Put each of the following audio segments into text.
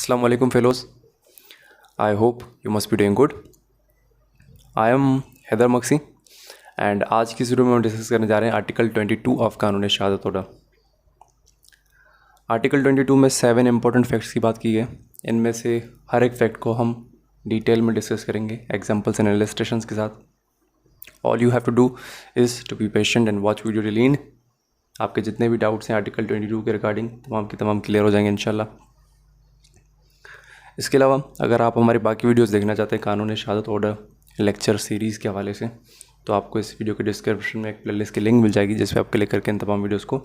Assalamu alaikum fellows. I hope you must be doing good. I am Haider Maksi and आज की इस video में हम डिस्कस करने जा रहे हैं आर्टिकल 22 ऑफ कानून शहादत ऑर्डर। आर्टिकल 22 में 7 इंपॉर्टेंट फैक्ट्स की बात की है। इनमें से हर एक फैक्ट को हम डिटेल में डिस्कस करेंगे एग्जांपल्स एंड इलस्ट्रेशंस के साथ। All you have to do is to be patient and watch video till end. आपके जितने भी डाउट्स हैं आर्टिकल 22 के रिगार्डिंग तमाम के तमाम क्लियर हो जाएंगे इंशाल्लाह। इसके अलावा अगर आप हमारी बाकी वीडियोस देखना चाहते हैं कानून शहादत ऑर्डर लेक्चर सीरीज़ के हवाले से, तो आपको इस वीडियो के डिस्क्रिप्शन में एक प्लेलिस्ट की लिंक मिल जाएगी जिस पे आप क्लिक करके इन तमाम वीडियोस को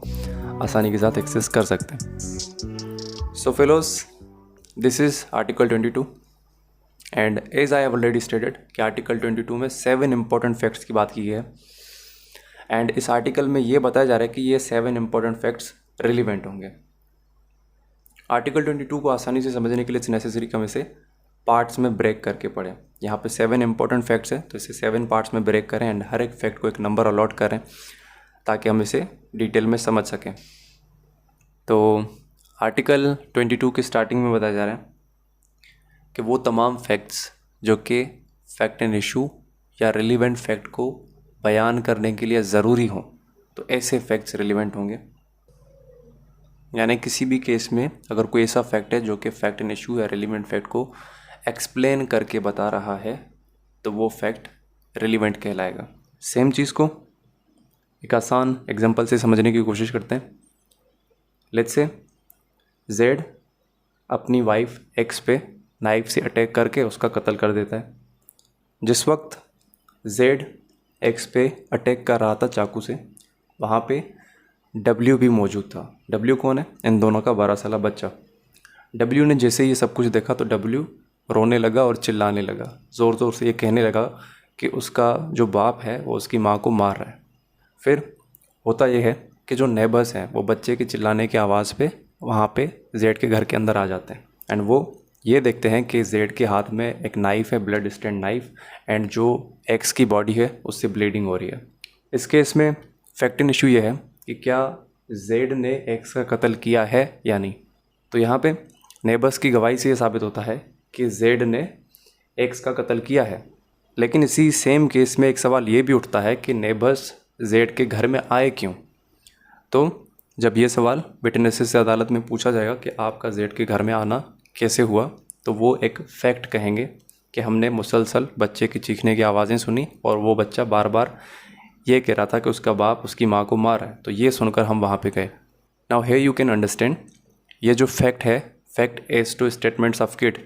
आसानी के साथ एक्सेस कर सकते हैं। So fellows, this is article 22 and as I have already stated कि आर्टिकल 22 में 7 इंपॉर्टेंट फैक्ट्स की बात की है एंड इस आर्टिकल में ये बताया जा रहा है कि ये 7 इंपॉर्टेंट फैक्ट्स रिलीवेंट होंगे। आर्टिकल 22 को आसानी से समझने के लिए इट्स नेसेसरी कि हम इसे पार्ट्स में ब्रेक करके पढ़ें। यहाँ पे 7 इंपॉर्टेंट फैक्ट्स हैं तो इसे 7 पार्ट्स में ब्रेक करें एंड हर एक फैक्ट को एक नंबर अलॉट करें ताकि हम इसे डिटेल में समझ सकें। तो आर्टिकल 22 की स्टार्टिंग में बताया जा रहा है कि वो तमाम फैक्ट्स जो कि फैक्ट एंड इशू या रिलीवेंट फैक्ट को बयान करने के लिए ज़रूरी हों तो ऐसे फैक्ट्स रिलीवेंट होंगे। यानी किसी भी केस में अगर कोई ऐसा फैक्ट है जो कि फैक्ट एंड इशू या रिलीवेंट फैक्ट को एक्सप्लेन करके बता रहा है तो वो फैक्ट रिलीवेंट कहलाएगा। सेम चीज़ को एक आसान एग्जांपल से समझने की कोशिश करते हैं। लेट्स से जेड अपनी वाइफ एक्स पे नाइफ से अटैक करके उसका कत्ल कर देता है। जिस वक्त जेड एक्स पे अटैक कर रहा था चाकू से, वहाँ पे डब्ल्यू भी मौजूद था। डब्ल्यू कौन है? इन दोनों का 12 साल बच्चा। डब्ल्यू ने जैसे ये सब कुछ देखा तो डब्ल्यू रोने लगा और चिल्लाने लगा, ज़ोर ज़ोर से ये कहने लगा कि उसका जो बाप है वो उसकी माँ को मार रहा है। फिर होता यह है कि जो नेबर्स हैं वो बच्चे के चिल्लाने की आवाज़ पे वहाँ पे जेड के घर के अंदर आ जाते हैं एंड वो ये देखते हैं कि जेड के हाथ में एक नाइफ़ है, ब्लड स्टेन नाइफ, एंड जो एक्स की बॉडी है उससे ब्लीडिंग हो रही है। इस केस में फैक्ट एंड इशू ये है कि क्या जेड ने एक्स का कत्ल किया है या नहीं। तो यहाँ पे नेबर्स की गवाही से ये साबित होता है कि जेड ने एक्स का कत्ल किया है। लेकिन इसी सेम केस में एक सवाल ये भी उठता है कि नेबर्स जेड के घर में आए क्यों। तो जब ये सवाल विटनेसेस से अदालत में पूछा जाएगा कि आपका जेड के घर में आना कैसे हुआ, तो वो एक फैक्ट कहेंगे कि हमने मुसलसल बच्चे की चीखने की आवाज़ें सुनी और वो बच्चा बार बार ये कह रहा था कि उसका बाप उसकी माँ को मार रहा है। तो ये सुनकर हम वहाँ पे गए। Now here you can understand, ये जो फैक्ट है, fact as to statements of kid,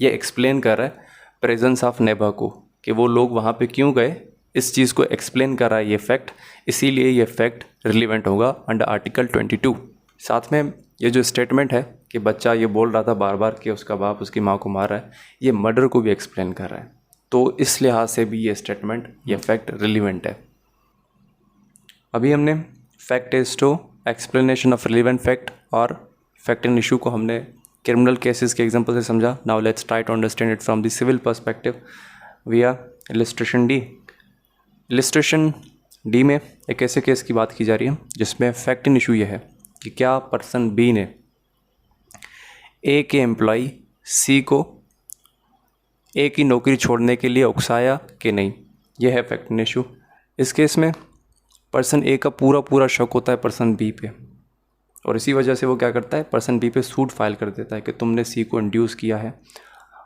ये एक्सप्लेन कर रहा है प्रेजेंस ऑफ नेबर को कि वो लोग वहाँ पे क्यों गए। इस चीज़ को एक्सप्लेन कर रहा है ये फैक्ट, इसीलिए ये फैक्ट रिलीवेंट होगा अंडर आर्टिकल 22। साथ में ये जो स्टेटमेंट है कि बच्चा ये बोल रहा था बार बार कि उसका बाप उसकी माँ को मार रहा है, ये मर्डर को भी एक्सप्लेन कर रहा है। तो इस लिहाज से भी ये स्टेटमेंट, ये फैक्ट रिलीवेंट है। अभी हमने fact is to explanation of relevant fact और फैक्ट एंड इशू को हमने क्रिमिनल केसेस के एग्जांपल से समझा। Now let's try to understand it from the civil perspective via illustration D. Illustration D में एक ऐसे केस की बात की जा रही है जिसमें फैक्ट एंड इशू ये है कि क्या पर्सन बी ने ए के एम्प्लॉय सी को ए की नौकरी छोड़ने के लिए उकसाया कि नहीं। यह है फैक्ट एंड इशू। इस केस में पर्सन ए का पूरा शक होता है पर्सन बी पे और इसी वजह से वो क्या करता है, पर्सन बी पे सूट फाइल कर देता है कि तुमने सी को इंड्यूस किया है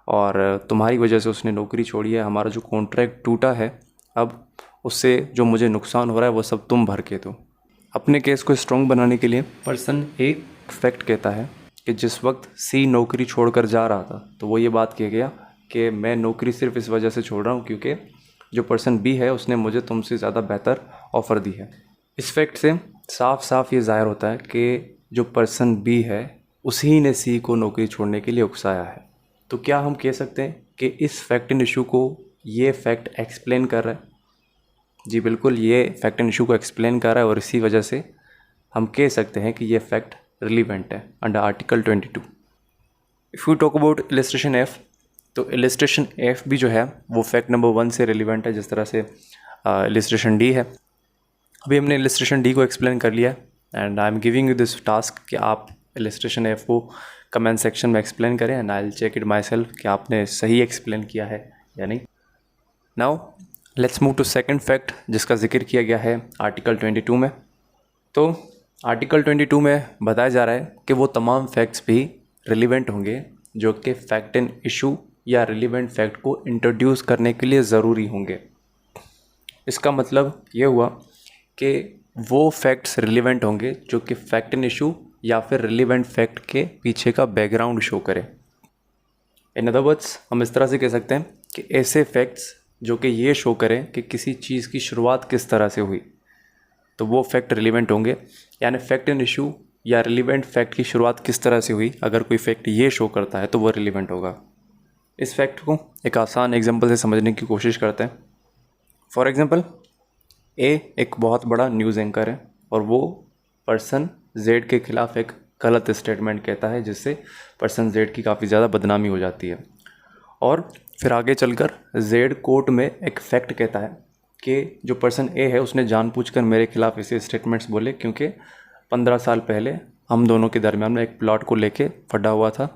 और तुम्हारी वजह से उसने नौकरी छोड़ी है, हमारा जो कॉन्ट्रैक्ट टूटा है अब उससे जो मुझे नुकसान हो रहा है वो सब तुम भर के दो। अपने केस को स्ट्रॉन्ग बनाने के लिए पर्सन ए फैक्ट कहता है कि जिस वक्त सी नौकरी छोड़कर जा रहा था तो वो ये बात कह गया कि मैं नौकरी सिर्फ इस वजह से छोड़ रहा हूँ क्योंकि जो पर्सन बी है उसने मुझे तुमसे ज़्यादा बेहतर ऑफ़र दी है। इस फैक्ट से साफ साफ ये ज़ाहिर होता है कि जो पर्सन बी है उसी ने सी को नौकरी छोड़ने के लिए उकसाया है। तो क्या हम कह सकते हैं कि इस फैक्ट एंड इशू को ये फैक्ट एक्सप्लेन कर रहा है? जी बिल्कुल, ये फैक्ट एंड इशू को एक्सप्लेन कर रहा है और इसी वजह से हम कह सकते हैं कि ये फैक्ट रिलीवेंट है under article 22। If you talk about illustration F, तो इलस्ट्रेशन एफ भी जो है वो फैक्ट नंबर 1 से रिलीवेंट है जिस तरह से इलस्ट्रेशन डी है। अभी हमने इलस्ट्रेशन डी को एक्सप्लेन कर लिया and I am giving you this task कि आप इलस्ट्रेशन एफ को कमेंट सेक्शन में एक्सप्लेन करें and I will check it myself कि आपने सही एक्सप्लेन किया है या नहीं। Now let's move to second fact जिसका जिक्र किया गया है आर्टिकल 22 में। तो आर्टिकल 22 में बताया जा रहा है कि वो तमाम फैक्ट्स भी रिलीवेंट होंगे जो कि फैक्ट एंड इशू या रिलीवेंट फैक्ट को इंट्रोड्यूस करने के लिए ज़रूरी होंगे। इसका मतलब ये हुआ कि वो फैक्ट्स रिलीवेंट होंगे जो कि फैक्ट एंड इशू या फिर रिलीवेंट फैक्ट के पीछे का बैकग्राउंड शो करें। इन अदर वर्ड्स हम इस तरह से कह सकते हैं कि ऐसे फैक्ट्स जो कि ये शो करें कि किसी चीज़ की शुरुआत किस तरह से हुई, तो वो फैक्ट रिलीवेंट होंगे। यानी फैक्ट एंड इशू या रिलीवेंट फैक्ट की शुरुआत किस तरह से हुई, अगर कोई फैक्ट ये शो करता है तो वो रिलीवेंट होगा। इस फैक्ट को एक आसान एग्जांपल से समझने की कोशिश करते हैं। फॉर एग्जांपल, ए एक बहुत बड़ा न्यूज़ एंकर है और वो पर्सन जेड के ख़िलाफ़ एक गलत स्टेटमेंट कहता है जिससे पर्सन जेड की काफ़ी ज़्यादा बदनामी हो जाती है। और फिर आगे चलकर जेड कोर्ट में एक फैक्ट कहता है कि जो पर्सन ए है उसने जानबूझकर मेरे खिलाफ ऐसे स्टेटमेंट्स बोले क्योंकि 15 साल पहले हम दोनों के दरमियान में एक प्लॉट को लेके फटा हुआ था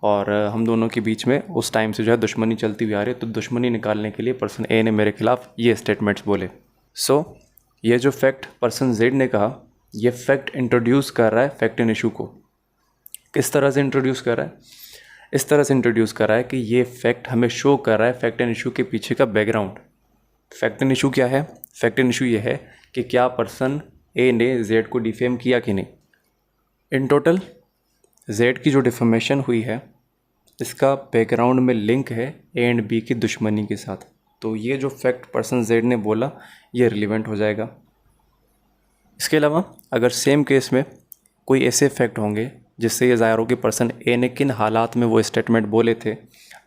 और हम दोनों के बीच में उस टाइम से जो है दुश्मनी चलती हुई आ रही है, तो दुश्मनी निकालने के लिए पर्सन ए ने मेरे खिलाफ ये स्टेटमेंट्स बोले। सो ये जो फैक्ट पर्सन जेड ने कहा, ये फैक्ट इंट्रोड्यूस कर रहा है फैक्ट एंड इशू को। किस तरह से इंट्रोड्यूस कर रहा है? इस तरह से इंट्रोड्यूस कर रहा है कि ये फैक्ट हमें शो कर रहा है फैक्ट एंड इशू के पीछे का बैकग्राउंड। फैक्ट एंड इशू क्या है? फैक्ट एंड इशू ये है कि क्या पर्सन ए ने जेड को डिफेम किया कि नहीं। इन टोटल जेड की जो डिफेमेशन हुई है इसका बैकग्राउंड में लिंक है ए एंड बी की दुश्मनी के साथ। तो ये जो फैक्ट पर्सन जेड ने बोला ये रिलीवेंट हो जाएगा। इसके अलावा अगर सेम केस में कोई ऐसे फैक्ट होंगे जिससे ये ज़ाहिर हो कि पर्सन ए ने किन हालात में वो स्टेटमेंट बोले थे,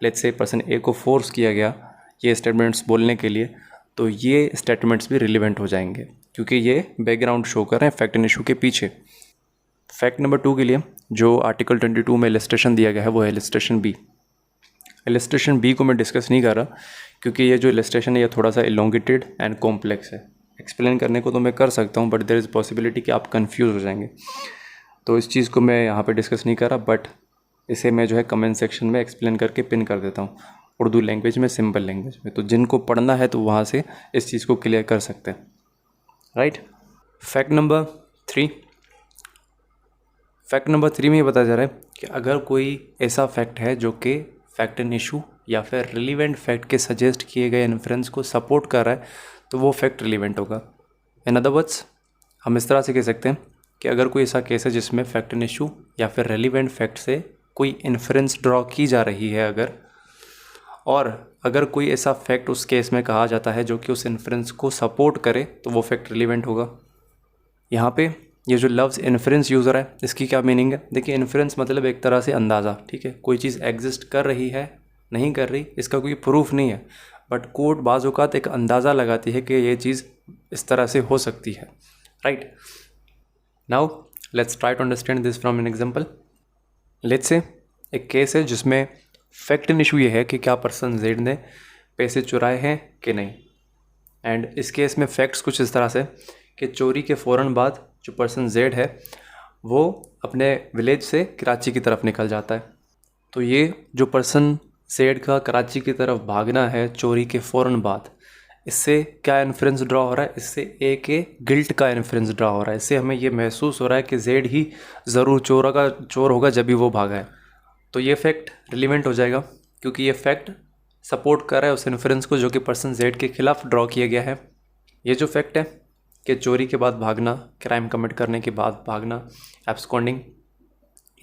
लेट्स से पर्सन ए को फोर्स किया गया ये स्टेटमेंट्स बोलने के लिए, तो ये स्टेटमेंट्स भी रिलीवेंट हो जाएंगे क्योंकि ये बैकग्राउंड शो कर रहे हैं फैक्ट एंड इशू के पीछे। फैक्ट नंबर 2 के लिए जो आर्टिकल 22 में इलस्ट्रेशन दिया गया है वो है इलस्ट्रेशन बी। इलस्ट्रेशन बी को मैं डिस्कस नहीं कर रहा क्योंकि ये जो इलस्ट्रेशन है ये थोड़ा सा इलोंगेटेड एंड कॉम्प्लेक्स है। एक्सप्लेन करने को तो मैं कर सकता हूँ बट देयर इज़ पॉसिबिलिटी कि आप कंफ्यूज हो जाएंगे, तो इस चीज़ को मैं यहाँ पे डिस्कस नहीं कर रहा, बट इसे मैं जो है कमेंट सेक्शन में एक्सप्लेन करके पिन कर देता हूँ उर्दू लैंग्वेज में, सिंपल लैंग्वेज में, तो जिनको पढ़ना है तो वहाँ से इस चीज़ को क्लियर कर सकते हैं। Right. Fact number 3। Fact number 3 में ये बताया जा रहा है कि अगर कोई ऐसा फैक्ट है जो कि फैक्ट एंड इशू या फिर रिलीवेंट फैक्ट के सजेस्ट किए गए इन्फ्रेंस को सपोर्ट कर रहा है तो वो फैक्ट रिलीवेंट होगा। इन अदर वर्ड्स हम इस तरह से कह सकते हैं कि अगर कोई ऐसा केस है जिसमें फैक्ट एंड इशू या फिर रेलिवेंट फैक्ट से कोई इन्फ्रेंस ड्रॉ की जा रही है अगर कोई ऐसा फैक्ट उस केस में कहा जाता है जो कि उस इन्फ्रेंस को सपोर्ट करे तो वो फैक्ट रिलीवेंट होगा। यहाँ पे ये जो लफ्ज़ इन्फ्रेंस यूज़ हो रहा है इसकी क्या मीनिंग है? देखिए, इन्फ्रेंस मतलब एक तरह से अंदाज़ा, ठीक है, कोई चीज़ एग्जिस्ट कर रही है नहीं कर रही इसका कोई प्रूफ नहीं है, बट कोर्ट बाज़ औक़ात एक अंदाज़ा लगाती है कि ये चीज़ इस तरह से हो सकती है। Right. Now let's try to understand this from an example. Let's say एक केस है जिसमें फैक्ट एंड इशू ये है कि क्या पर्सन जेड ने पैसे चुराए हैं कि नहीं। एंड इस केस में फैक्ट्स कुछ इस तरह से कि चोरी के फ़ौरन बाद जो पर्सन जेड है वो अपने विलेज से कराची की तरफ निकल जाता है। तो ये जो पर्सन जेड का कराची की तरफ भागना है चोरी के फ़ौरन बाद, इससे क्या इन्फ्रेंस ड्रॉ हो रहा है? इससे ए के गिल्ट का इन्फ्रेंस ड्रॉ हो रहा है। इससे हमें ये महसूस हो रहा है कि जेड ही ज़रूर चोर होगा जब भी वो भागा है। तो ये फैक्ट रिलीवेंट हो जाएगा क्योंकि ये फैक्ट सपोर्ट कर रहा है उस इन्फ्रेंस को जो कि पर्सन जेड के खिलाफ ड्रॉ किया गया है। ये जो फैक्ट है कि चोरी के बाद भागना, क्राइम कमिट करने के बाद भागना, एब्सकॉन्डिंग,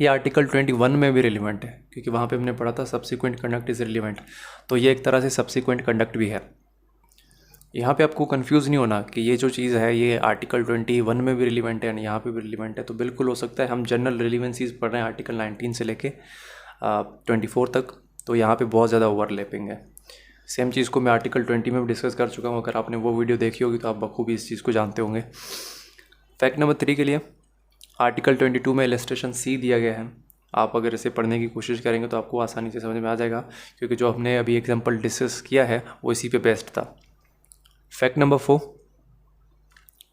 ये आर्टिकल 21 में भी रिलीवेंट है क्योंकि वहाँ पे हमने पढ़ा था सब्सिक्वेंट कंडक्ट इज़ रिलीवेंट। तो ये एक तरह से सब्सिक्वेंट कंडक्ट भी है। यहाँ पे आपको कंफ्यूज नहीं होना कि ये जो चीज़ है ये आर्टिकल 21 में भी रिलीवेंट है और यहाँ पे भी रिलीवेंट है। तो बिल्कुल हो सकता है हम जनरल रिलीवेंसीज पढ़ रहे हैं आर्टिकल 19 से लेके 24 तक, तो यहाँ पे बहुत ज़्यादा ओवरलैपिंग है। सेम चीज़ को मैं आर्टिकल 20 में भी डिस्कस कर चुका हूँ। अगर आपने वो वीडियो देखी होगी तो आप बखूबी इस चीज़ को जानते होंगे। फैक्ट नंबर 3 के लिए आर्टिकल 22 में इलस्ट्रेशन सी दिया गया है। आप अगर इसे पढ़ने की कोशिश करेंगे तो आपको आसानी से समझ में आ जाएगा क्योंकि जो हमने अभी एग्जाम्पल डिस्कस किया है वो इसी पे बेस्ड था। फैक्ट नंबर 4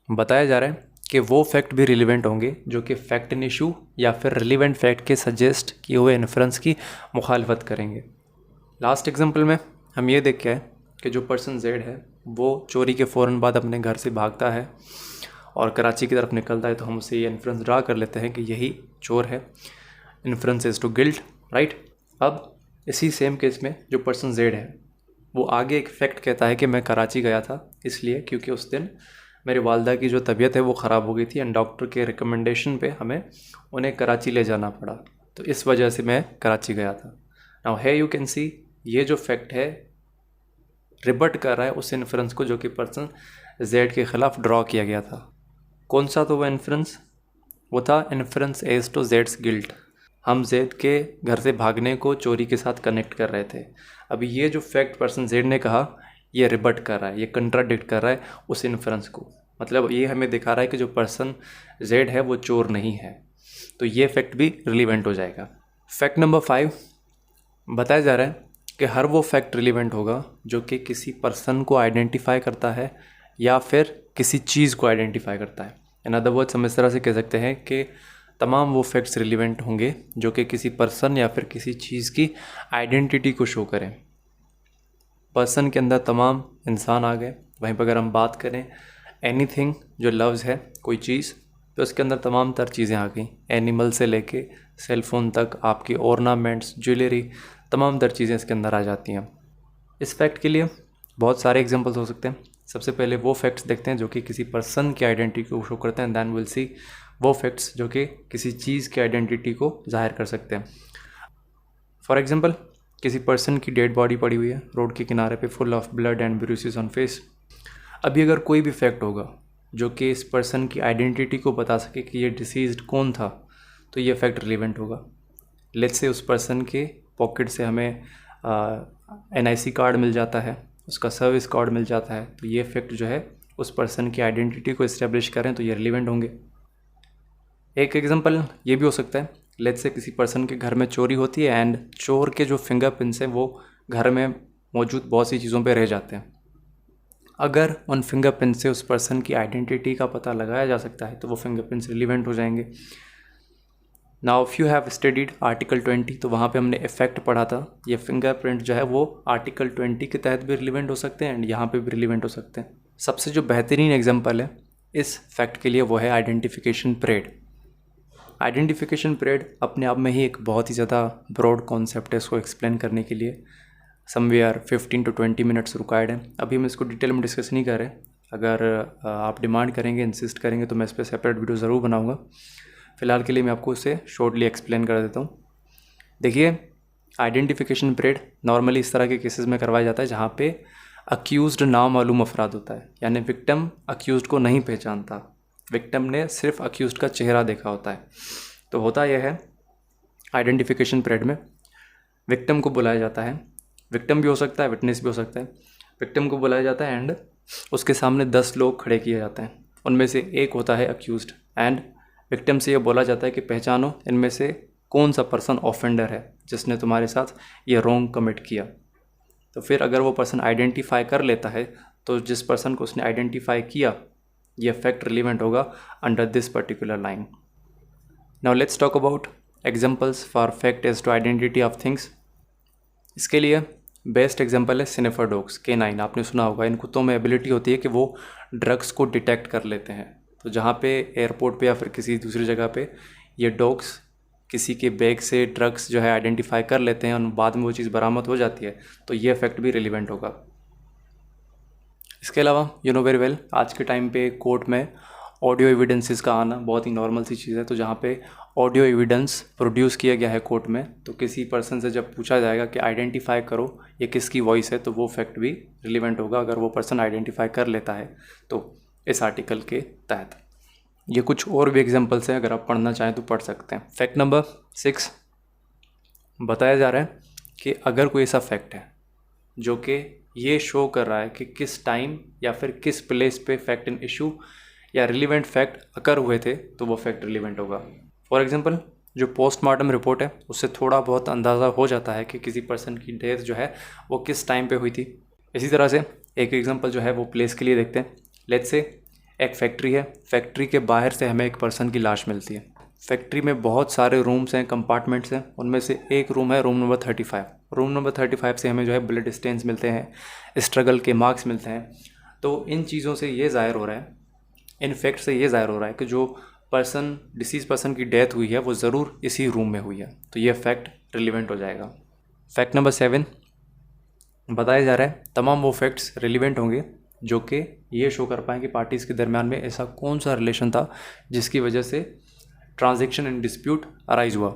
बताया जा रहा है कि वो फैक्ट भी रिलेवेंट होंगे जो कि फैक्ट इन इशू या फिर रिलेवेंट फैक्ट के सजेस्ट किए हुए इन्फ्रेंस की मुखालफत करेंगे। लास्ट एग्जांपल में हम ये देख के आए कि जो पर्सन जेड है वो चोरी के फ़ौरन बाद अपने घर से भागता है और कराची की तरफ निकलता है, तो हम उसे ये इन्फ्रेंस ड्रा कर लेते हैं कि यही चोर है। Inference is to guilt, right. अब इसी सेम केस में जो पर्सन जेड है वो आगे एक फैक्ट कहता है कि मैं कराची गया था इसलिए क्योंकि उस दिन मेरी वालदा की जो तबीयत है वो ख़राब हो गई थी एंड डॉक्टर के रिकमेंडेशन पे हमें उन्हें कराची ले जाना पड़ा, तो इस वजह से मैं कराची गया था। नाउ है यू कैन सी ये जो फैक्ट है रिबट कर रहा है उस इन्फ्रेंस को जो कि पर्सन जेड के ख़िलाफ़ ड्रॉ किया गया था। कौन सा तो वो इन्फ्रेंस? वो था इन्फ्रेंस एज टू जेड्स गिल्ट। हम जेड के घर से भागने को चोरी के साथ कनेक्ट कर रहे थे। अभी ये जो फैक्ट पर्सन जेड ने कहा ये रिबट कर रहा है, ये कंट्राडिक्ट कर रहा है उस इन्फ्रेंस को। मतलब ये हमें दिखा रहा है कि जो पर्सन जेड है वो चोर नहीं है, तो ये फैक्ट भी रिलीवेंट हो जाएगा। फैक्ट नंबर 5 बताया जा रहा है कि हर वो फैक्ट रिलीवेंट होगा जो कि किसी पर्सन को आइडेंटिफाई करता है या फिर किसी चीज़ को आइडेंटिफाई करता है। इन अदर वर्ड्स हम इस तरह से कह सकते हैं कि तमाम वो फैक्ट्स रिलीवेंट होंगे जो कि किसी पर्सन या फिर किसी चीज़ की आइडेंटिटी को शो करें। पर्सन के अंदर तमाम इंसान आ गए, वहीं पर अगर हम बात करें एनीथिंग जो लफ्ज़ है कोई चीज़, तो उसके अंदर तमाम तर चीज़ें आ गई, एनिमल से लेके सेल फ़ोन तक, आपकी ऑर्नामेंट्स, ज्वेलरी, तमाम तर चीज़ें इसके अंदर आ जाती हैं। इस फैक्ट के लिए बहुत सारे एग्जांपल्स हो सकते हैं। सबसे पहले वो फैक्ट्स देखते हैं जो कि किसी पर्सन की आइडेंटिटी को शो करते हैं, दैन विल सी वो फैक्ट्स जो कि किसी चीज़ की आइडेंटिटी को जाहिर कर सकते हैं। फॉर एग्जांपल किसी पर्सन की डेड बॉडी पड़ी हुई है रोड के किनारे पे, full of blood and bruises on face. अभी अगर कोई भी फैक्ट होगा जो कि इस पर्सन की आइडेंटिटी को बता सके कि ये डिसीज्ड कौन था, तो ये फैक्ट रिलेवेंट होगा। लेट्स से उस पर्सन के पॉकेट से हमें NIC कार्ड मिल जाता है, उसका सर्विस कार्ड मिल जाता है, तो ये फैक्ट जो है उस पर्सन की आइडेंटिटी को इस्टेब्लिश करें तो ये रिलेवेंट होंगे। एक एग्जांपल ये भी हो सकता है, लेट्स से किसी पर्सन के घर में चोरी होती है एंड चोर के जो फिंगरप्रिंट्स हैं वो घर में मौजूद बहुत सी चीज़ों पे रह जाते हैं। अगर उन फिंगरप्रिंट से उस पर्सन की आइडेंटिटी का पता लगाया जा सकता है तो वो फिंगरप्रिंट्स रिलेवेंट हो जाएंगे। Now if you have studied article 20, तो वहाँ पे हमने इफेक्ट पढ़ा था। ये फिंगरप्रिंट जो है वो आर्टिकल 20 के तहत भी रिलेवेंट हो सकते हैं एंड यहाँ पे भी रिलेवेंट हो सकते हैं। सबसे जो बेहतरीन एग्जांपल है इस फैक्ट के लिए वो है आइडेंटिफिकेशन परेड। आइडेंटिफिकेशन परेड अपने आप में ही एक बहुत ही ज़्यादा ब्रॉड कॉन्सेप्ट है, इसको एक्सप्लेन करने के लिए समवेयर 15 to 20 मिनट्स रिक्वायर्ड है। अभी हम इसको डिटेल में डिस्कस नहीं कर रहे। अगर आप डिमांड करेंगे, इंसिस्ट करेंगे तो मैं इस पर सेपरेट वीडियो ज़रूर बनाऊँगा। फ़िलहाल के लिए मैं आपको इसे शॉर्टली एक्सप्लेन कर देता हूँ। देखिए, आइडेंटिफिकेशन परेड नॉर्मली इस तरह के केसेस में करवाया जाता है जहाँ पे अक्यूज़्ड नामालूम अफराद होता है, यानी विक्टिम अक्यूज़्ड को नहीं पहचानता, विक्टिम ने सिर्फ अक्यूज़्ड का चेहरा देखा होता है। तो होता यह है आइडेंटिफिकेशन परेड में विक्टिम को बुलाया जाता है, विक्टिम भी हो सकता है, विटनेस भी हो सकता है। विक्टिम को बुलाया जाता है एंड उसके सामने 10 लोग खड़े किए जाते हैं, उनमें से एक होता है अक्यूज़्ड एंड विक्टिम से ये बोला जाता है कि पहचानो इनमें से कौन सा पर्सन ऑफेंडर है जिसने तुम्हारे साथ ये रॉन्ग कमिट किया। तो फिर अगर वो पर्सन आइडेंटिफाई कर लेता है तो जिस पर्सन को उसने आइडेंटिफाई किया ये फैक्ट रिलेवेंट होगा under this particular line. Now let's talk about examples for fact as to identity of things. इसके लिए बेस्ट एग्जांपल है स्निफर डॉग्स, K9। आपने सुना होगा, इन कुत्तों में एबिलिटी होती है कि वो ड्रग्स को डिटेक्ट कर लेते हैं। तो जहाँ पे एयरपोर्ट पे या फिर किसी दूसरी जगह पे ये डॉग्स किसी के बैग से ड्रग्स जो है आइडेंटिफाई कर लेते हैं और बाद में वो चीज़ बरामद हो जाती है, तो ये फैक्ट भी रिलेवेंट होगा। इसके अलावा यू नो वेरी वेल, आज के टाइम पे कोर्ट में ऑडियो एविडेंसेस का आना बहुत ही नॉर्मल सी चीज़ है। तो जहाँ पे ऑडियो एविडेंस प्रोड्यूस किया गया है कोर्ट में, तो किसी पर्सन से जब पूछा जाएगा कि आइडेंटिफाई करो ये किसकी वॉइस है, तो वो फैक्ट भी रिलेवेंट होगा अगर वो पर्सन आइडेंटिफाई कर लेता है तो इस आर्टिकल के तहत। ये कुछ और भी एग्जांपल्स हैं, अगर आप पढ़ना चाहें तो पढ़ सकते हैं। फैक्ट नंबर 6 बताया जा रहा है कि अगर कोई ऐसा फैक्ट है जो कि ये शो कर रहा है कि किस टाइम या फिर किस प्लेस पे फैक्ट इन इशू या रिलेवेंट फैक्ट अकर हुए थे, तो वो फैक्ट रिलेवेंट होगा। फॉर एग्जांपल जो पोस्टमार्टम रिपोर्ट है उससे थोड़ा बहुत अंदाज़ा हो जाता है कि किसी पर्सन की डेथ जो है वो किस टाइम पे हुई थी। इसी तरह से एक एग्जांपल जो है वो प्लेस के लिए देखते हैं। लेट्स से एक फैक्ट्री है, फैक्ट्री के बाहर से हमें एक पर्सन की लाश मिलती है। फैक्ट्री में बहुत सारे रूम्स हैं, कंपार्टमेंट्स हैं, उनमें से एक रूम है रूम नंबर 35। रूम नंबर 35 से हमें जो है ब्लड स्टेन्स मिलते हैं, स्ट्रगल के मार्क्स मिलते हैं। तो इन चीज़ों से ये ज़ाहिर हो रहा है, इन फैक्ट से ये ज़ाहिर हो रहा है कि जो पर्सन, डिसीज पर्सन की डेथ हुई है वो ज़रूर इसी रूम में हुई है। तो ये फैक्ट रिलीवेंट हो जाएगा। फैक्ट नंबर 7 बताया जा रहा है तमाम वो फैक्ट्स रिलीवेंट होंगे जो कि ये शो कर पाएँ कि पार्टीज़ के दरमियान में ऐसा कौन सा रिलेशन था जिसकी वजह से ट्रांजैक्शन एंड डिस्प्यूट अराइज हुआ।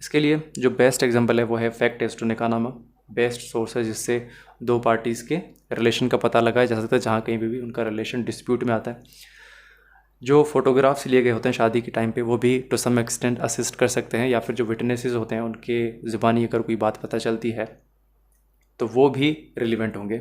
इसके लिए जो बेस्ट एग्जांपल है वो है फैक्ट एस्ट्रोनिकानामा, बेस्ट सोर्स है जिससे दो पार्टीज़ के रिलेशन का पता लगाया जा सकता है जहाँ कहीं भी उनका रिलेशन डिस्प्यूट में आता है। जो फोटोग्राफ्स लिए गए होते हैं शादी के टाइम पे वो भी टू सम एक्सटेंट असिस्ट कर सकते हैं, या फिर जो विटनेसेस होते हैं उनके ज़ुबानी अगर कोई बात पता चलती है तो वो भी रिलीवेंट होंगे।